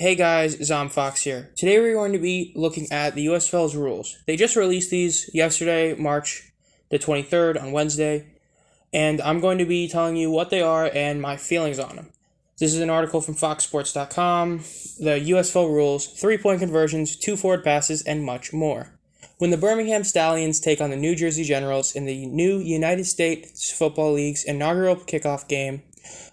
Hey guys, Zom Fox here. Today we're going to be looking at the USFL's rules. They just released these yesterday, March the 23rd on Wednesday, and I'm going to be telling you what they are and my feelings on them. This is an article from foxsports.com, the USFL rules, 3-point conversions, 2 forward passes, and much more. When the Birmingham Stallions take on the New Jersey Generals in the new United States Football League's inaugural kickoff game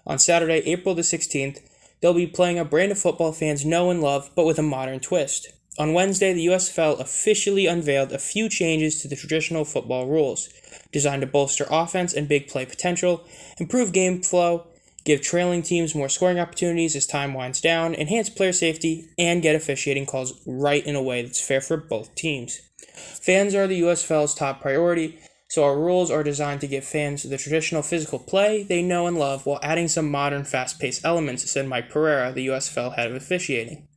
on Saturday, April the 16th, they'll be playing a brand of football fans know and love, but with a modern twist. On Wednesday, the USFL officially unveiled a few changes to the traditional football rules, designed to bolster offense and big play potential, improve game flow, give trailing teams more scoring opportunities as time winds down, enhance player safety, and get officiating calls right in a way that's fair for both teams. Fans are the USFL's top priority, so our rules are designed to give fans the traditional physical play they know and love while adding some modern fast-paced elements, said Mike Pereira, the USFL head of officiating.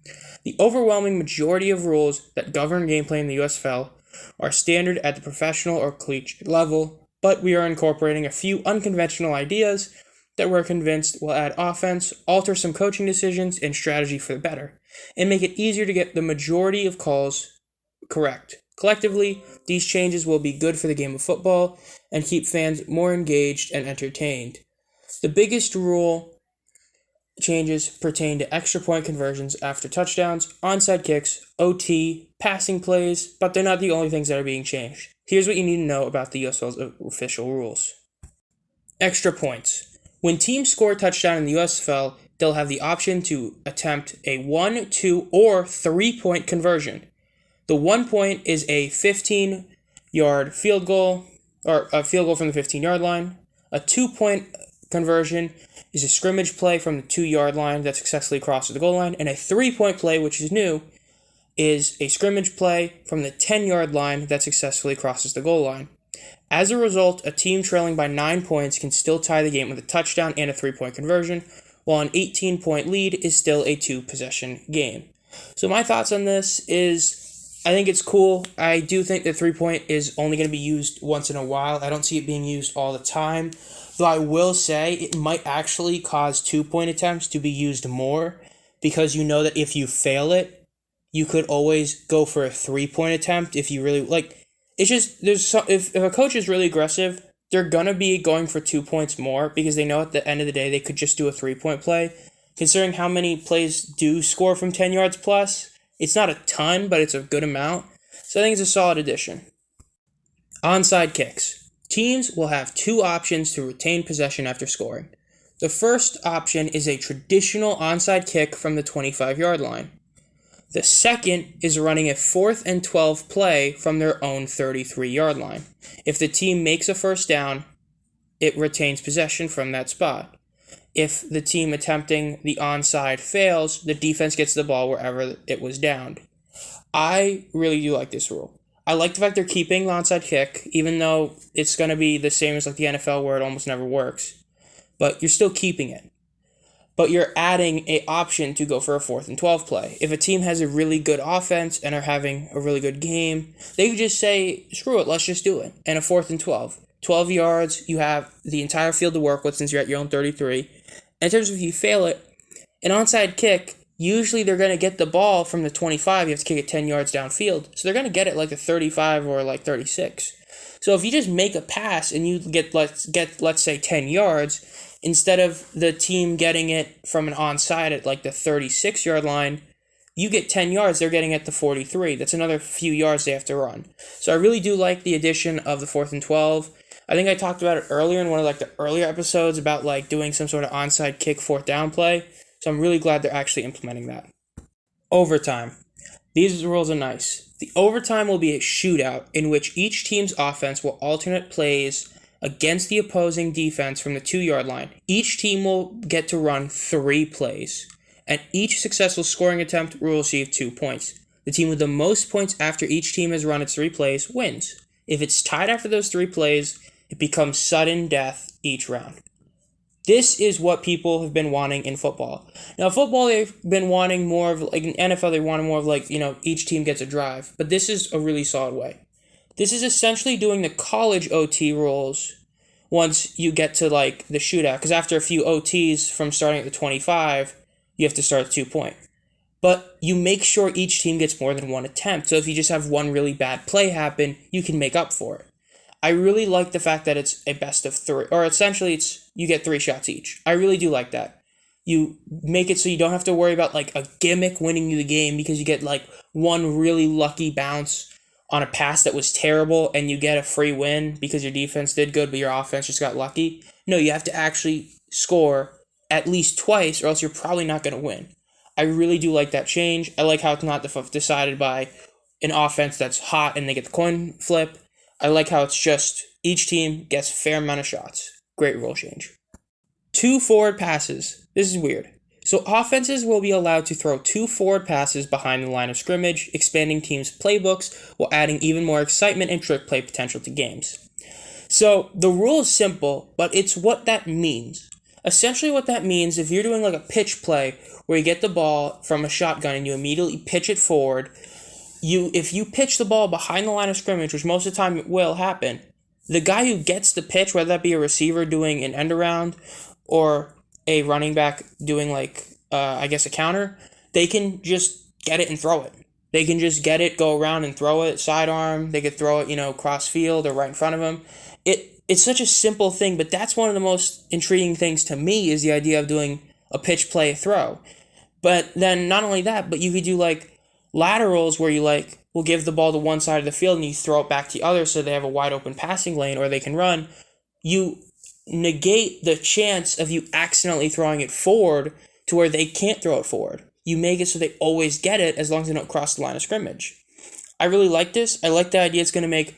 The overwhelming majority of rules that govern gameplay in the USFL are standard at the professional or collegiate level, but we are incorporating a few unconventional ideas that we're convinced will add offense, alter some coaching decisions and strategy for the better, and make it easier to get the majority of calls correct. Collectively, these changes will be good for the game of football and keep fans more engaged and entertained. The biggest rule changes pertain to extra point conversions after touchdowns, onside kicks, OT, passing plays, but they're not the only things that are being changed. Here's what you need to know about the USFL's official rules. Extra points. When teams score a touchdown in the USFL, they'll have the option to attempt a 1, 2, or 3-point conversion. The 1 point is a 15-yard field goal, or a field goal from the 15-yard line. A 2-point conversion is a scrimmage play from the 2-yard line that successfully crosses the goal line. And a 3-point play, which is new, is a scrimmage play from the 10-yard line that successfully crosses the goal line. As a result, a team trailing by 9 points can still tie the game with a touchdown and a 3-point conversion, while an 18-point lead is still a 2-possession game. So my thoughts on this is, I think it's cool. I do think that 3-point is only going to be used once in a while. I don't see it being used all the time. Though I will say it might actually cause 2-point attempts to be used more, because you know that if you fail it, you could always go for a 3-point attempt if you really like. It's just if a coach is really aggressive, they're gonna be going for 2 points more because they know at the end of the day they could just do a 3-point play. Considering how many plays do score from 10 yards plus, it's not a ton, but it's a good amount. So I think it's a solid addition. Onside kicks. Teams will have 2 options to retain possession after scoring. The first option is a traditional onside kick from the 25-yard line. The second is running a 4th and 12 play from their own 33-yard line. If the team makes a first down, it retains possession from that spot. If the team attempting the onside fails, the defense gets the ball wherever it was downed. I really do like this rule. I like the fact they're keeping the onside kick, even though it's going to be the same as like the NFL where it almost never works. But you're still keeping it. But you're adding an option to go for a 4th and 12 play. If a team has a really good offense and are having a really good game, they could just say, screw it, let's just do it. And a 4th and 12. 12 yards, you have the entire field to work with since you're at your own 33. In terms of if you fail it, an onside kick, usually they're going to get the ball from the 25. You have to kick it 10 yards downfield. So they're going to get it like a 35 or like 36. So if you just make a pass and you get let's say 10 yards, instead of the team getting it from an onside at like the 36-yard line, you get 10 yards, they're getting at the 43. That's another few yards they have to run. So I really do like the addition of the 4th and 12. I think I talked about it earlier in one of like the earlier episodes about like doing some sort of onside kick 4th down play. So I'm really glad they're actually implementing that. Overtime. These rules are nice. The overtime will be a shootout in which each team's offense will alternate plays against the opposing defense from the 2-yard line. Each team will get to run 3 plays, and each successful scoring attempt will receive 2 points. The team with the most points after each team has run its 3 plays wins. If it's tied after those 3 plays, it becomes sudden death each round. This is what people have been wanting in football. Now, football, they've been wanting more of, like in NFL, they wanted more of like, each team gets a drive. But this is a really solid way. This is essentially doing the college OT rules once you get to like the shootout. Because after a few OTs from starting at the 25, you have to start at 2 point. but you make sure each team gets more than one attempt. So if you just have one really bad play happen, you can make up for it. I really like the fact that it's a best of three, or essentially you get 3 shots each. I really do like that. You make it so you don't have to worry about like a gimmick winning you the game because you get like one really lucky bounce on a pass that was terrible and you get a free win because your defense did good but your offense just got lucky. No, you have to actually score at least twice or else you're probably not going to win. I really do like that change. I like how it's not decided by an offense that's hot and they get the coin flip. I like how it's just each team gets a fair amount of shots. Great rule change. 2 forward passes. This is weird. So offenses will be allowed to throw 2 forward passes behind the line of scrimmage, expanding teams' playbooks while adding even more excitement and trick play potential to games. So the rule is simple, but it's what that means. Essentially what that means, if you're doing like a pitch play where you get the ball from a shotgun and you immediately pitch it forward, if you pitch the ball behind the line of scrimmage, which most of the time it will happen, the guy who gets the pitch, whether that be a receiver doing an end around or a running back doing a counter, they can just get it and throw it. They can just get it, go around and throw it, sidearm. They could throw it, cross field or right in front of them. It's such a simple thing, but that's one of the most intriguing things to me is the idea of doing a pitch play throw. But then not only that, but you could do like laterals where you will give the ball to one side of the field and you throw it back to the other so they have a wide open passing lane or they can run. You negate the chance of you accidentally throwing it forward to where they can't throw it forward. You make it so they always get it as long as they don't cross the line of scrimmage. I really like this. I like the idea it's going to make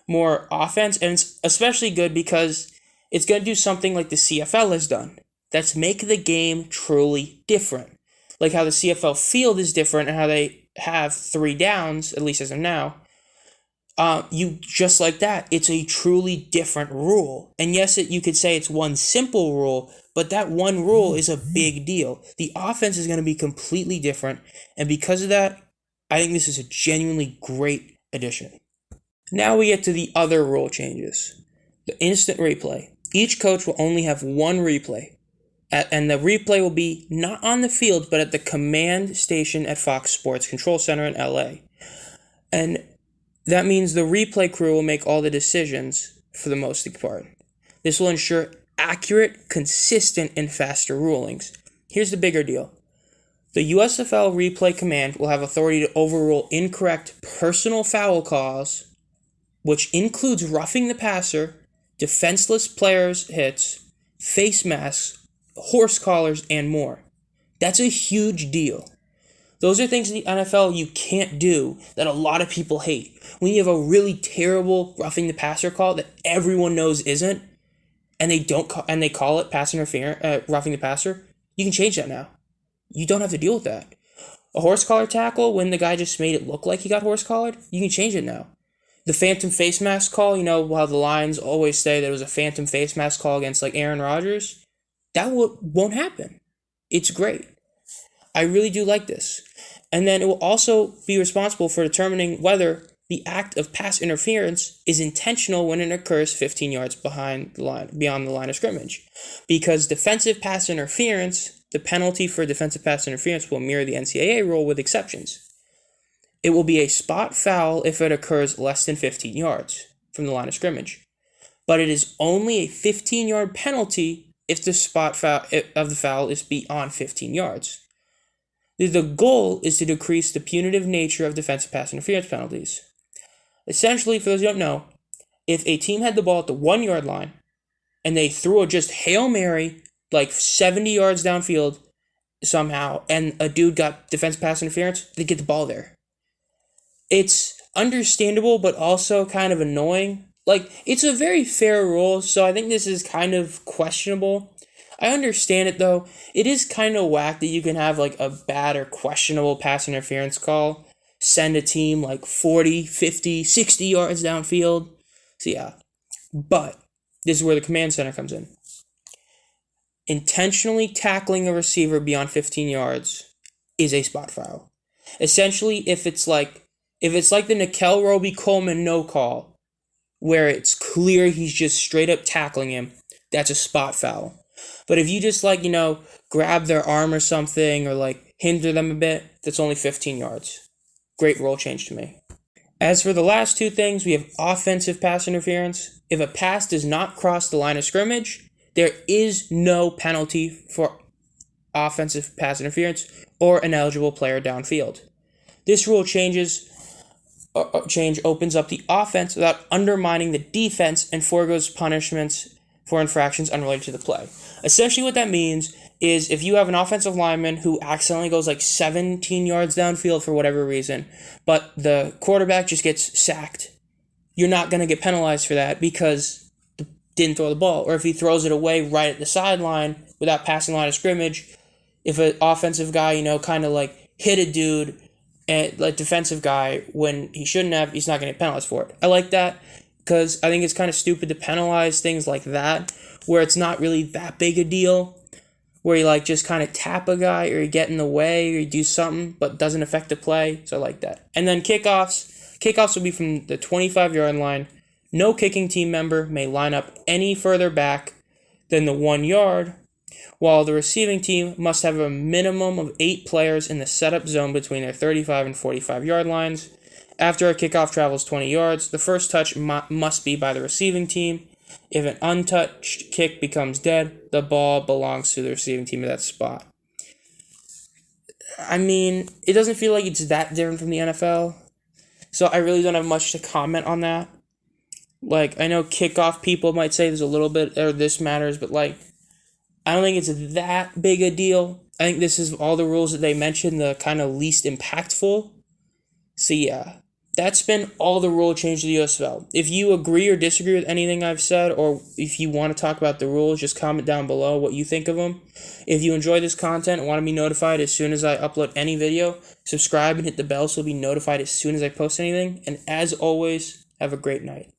more offense, and it's especially good because it's going to do something like the CFL has done. That's make the game truly different. Like how the CFL field is different and how they have 3 downs, at least as of now. You just like that. It's a truly different rule. And yes, you could say it's one simple rule, but that one rule is a big deal. The offense is going to be completely different. And because of that, I think this is a genuinely great addition. Now we get to the other rule changes. The instant replay. Each coach will only have one replay. And the replay will be not on the field, but at the command station at Fox Sports Control Center in LA. And that means the replay crew will make all the decisions for the most part. This will ensure accurate, consistent, and faster rulings. Here's the bigger deal. The USFL replay command will have authority to overrule incorrect personal foul calls, which includes roughing the passer, defenseless players' hits, face masks, horse collars, and more. That's a huge deal. Those are things in the NFL you can't do that a lot of people hate. When you have a really terrible roughing the passer call that everyone knows isn't, and they call it pass interference, roughing the passer, you can change that now. You don't have to deal with that. A horse collar tackle when the guy just made it look like he got horse collared, you can change it now. The phantom face mask call, while the Lions always say that it was a phantom face mask call against Aaron Rodgers, that won't happen. It's great. I really do like this. And then it will also be responsible for determining whether the act of pass interference is intentional when it occurs 15 yards beyond the line of scrimmage. Because defensive pass interference, the penalty for defensive pass interference will mirror the NCAA rule with exceptions. It will be a spot foul if it occurs less than 15 yards from the line of scrimmage. But it is only a 15-yard penalty if the spot foul of the foul is beyond 15 yards. The goal is to decrease the punitive nature of defensive pass interference penalties. Essentially, for those who don't know, if a team had the ball at the 1-yard line and they threw a just Hail Mary 70 yards downfield somehow and a dude got defensive pass interference, they get the ball there. It's understandable, but also kind of annoying. It's a very fair rule, so I think this is kind of questionable. I understand it, though. It is kind of whack that you can have, a bad or questionable pass interference call, send a team, 40, 50, 60 yards downfield. So, yeah. But this is where the command center comes in. Intentionally tackling a receiver beyond 15 yards is a spot foul. Essentially, if it's like the Nickel Roby-Coleman no call, where it's clear he's just straight up tackling him, that's a spot foul. But if you just grab their arm or something or hinder them a bit, that's only 15 yards. Great rule change to me. As for the last two things, we have offensive pass interference. If a pass does not cross the line of scrimmage, there is no penalty for offensive pass interference or an eligible player downfield. This rule change opens up the offense without undermining the defense and foregoes punishments for infractions unrelated to the play. Essentially what that means is if you have an offensive lineman who accidentally goes like 17 yards downfield for whatever reason, but the quarterback just gets sacked, you're not going to get penalized for that because didn't throw the ball. Or if he throws it away right at the sideline without passing the line of scrimmage, if an offensive guy, kind of like hit a dude, and like defensive guy when he shouldn't have, he's not going to get penalized for it. I like that because I think it's kind of stupid to penalize things like that where it's not really that big a deal, where you like just kind of tap a guy or you get in the way or you do something but doesn't affect the play. So I like that. And then kickoffs. Kickoffs will be from the 25-yard line. No kicking team member may line up any further back than the 1 yard, while the receiving team must have a minimum of 8 players in the setup zone between their 35 and 45-yard lines. After a kickoff travels 20 yards, the first touch must be by the receiving team. If an untouched kick becomes dead, the ball belongs to the receiving team at that spot. I mean, it doesn't feel like it's that different from the NFL, so I really don't have much to comment on that. Like, I know kickoff people might say there's a little bit, or this matters, but like, I don't think it's that big a deal. I think this is all the rules that they mentioned, the kind of least impactful. So yeah, that's been all the rule change to the USFL. If you agree or disagree with anything I've said, or if you want to talk about the rules, just comment down below what you think of them. If you enjoy this content and want to be notified as soon as I upload any video, subscribe and hit the bell so you'll be notified as soon as I post anything. And as always, have a great night.